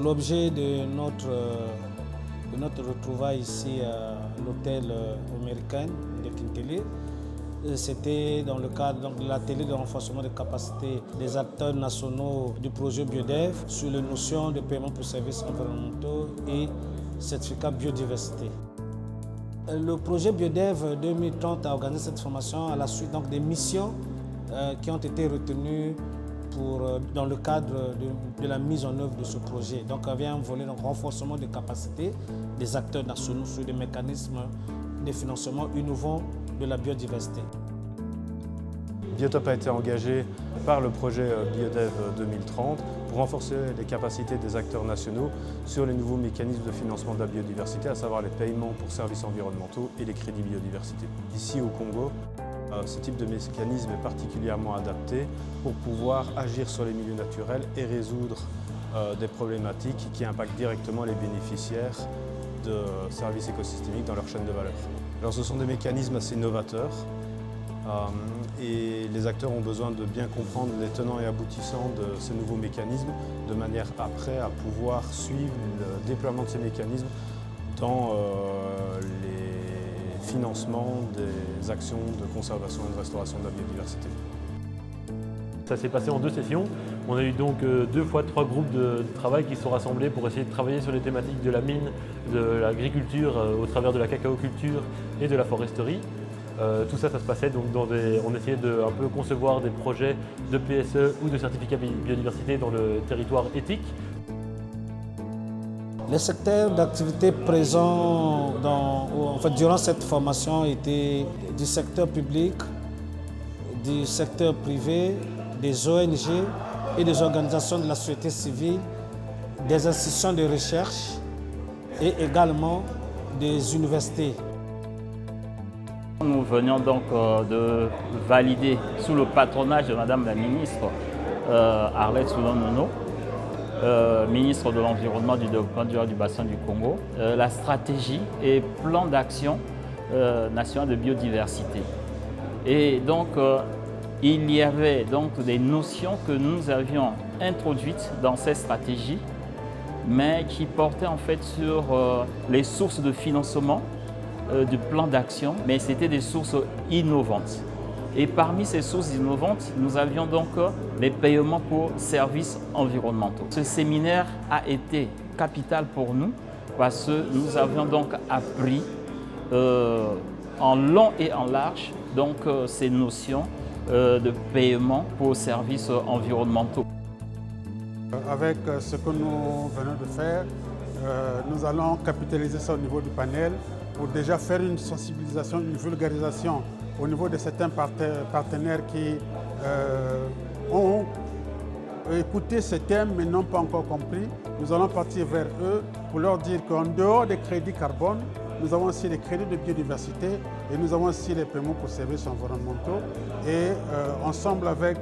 l'objet de notre retrouvaille ici à l'hôtel américain de Kintelé, c'était dans le cadre de l'atelier de renforcement des capacités des acteurs nationaux du projet BioDev sur les notions de paiement pour services environnementaux et certificat biodiversité. Le projet BioDev 2030 a organisé cette formation à la suite des missions qui ont été retenues dans le cadre de la mise en œuvre de ce projet. Donc, il y avait un volet de renforcement des capacités des acteurs nationaux sur des mécanismes de financement innovants de la biodiversité. Biotop a été engagé par le projet BioDev 2030 pour renforcer les capacités des acteurs nationaux sur les nouveaux mécanismes de financement de la biodiversité, à savoir les paiements pour services environnementaux et les crédits biodiversité. Ici au Congo, ce type de mécanisme est particulièrement adapté pour pouvoir agir sur les milieux naturels et résoudre des problématiques qui impactent directement les bénéficiaires de services écosystémiques dans leur chaîne de valeur. Alors, ce sont des mécanismes assez novateurs et les acteurs ont besoin de bien comprendre les tenants et aboutissants de ces nouveaux mécanismes de manière après à pouvoir suivre le déploiement de ces mécanismes dans les financement des actions de conservation et de restauration de la biodiversité. Ça s'est passé en 2 sessions. On a eu donc 2 fois 3 groupes de travail qui se sont rassemblés pour essayer de travailler sur les thématiques de la mine, de l'agriculture au travers de la cacaoculture et de la foresterie. Tout ça, ça se passait donc on essayait de un peu concevoir des projets de PSE ou de certificat biodiversité dans le territoire éthique. Les secteurs d'activité présents durant cette formation étaient du secteur public, du secteur privé, des ONG et des organisations de la société civile, des institutions de recherche et également des universités. Nous venions donc de valider sous le patronage de Madame la ministre Arlette Soudan-Nono, ministre de l'Environnement, du Développement durable du bassin du Congo, la stratégie et plan d'action national de biodiversité. Et donc, il y avait donc des notions que nous avions introduites dans cette stratégie, mais qui portaient en fait sur les sources de financement du plan d'action, mais c'était des sources innovantes. Et parmi ces sources innovantes, nous avions donc les paiements pour services environnementaux. Ce séminaire a été capital pour nous parce que nous avions donc appris en long et en large donc, ces notions de paiement pour services environnementaux. Avec ce que nous venons de faire, nous allons capitaliser ça au niveau du panel pour déjà faire une sensibilisation, une vulgarisation au niveau de certains partenaires qui ont écouté ce thème mais n'ont pas encore compris. Nous allons partir vers eux pour leur dire qu'en dehors des crédits carbone, nous avons aussi les crédits de biodiversité et nous avons aussi les paiements pour services environnementaux. Et ensemble avec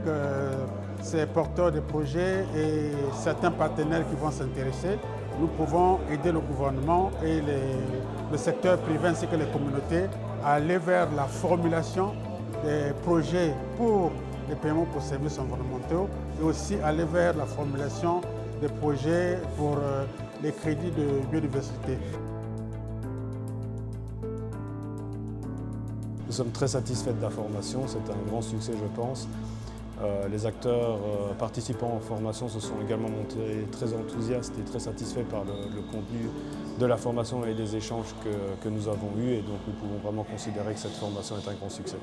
ces porteurs de projets et certains partenaires qui vont s'intéresser, nous pouvons aider le gouvernement et le secteur privé ainsi que les communautés à aller vers la formulation des projets pour les paiements pour services environnementaux et aussi aller vers la formulation des projets pour les crédits de biodiversité. Nous sommes très satisfaits de la formation, c'est un grand succès je pense. Les acteurs participants en formation se sont également montrés très enthousiastes et très satisfaits par le contenu de la formation et des échanges que nous avons eus et donc nous pouvons vraiment considérer que cette formation est un grand succès.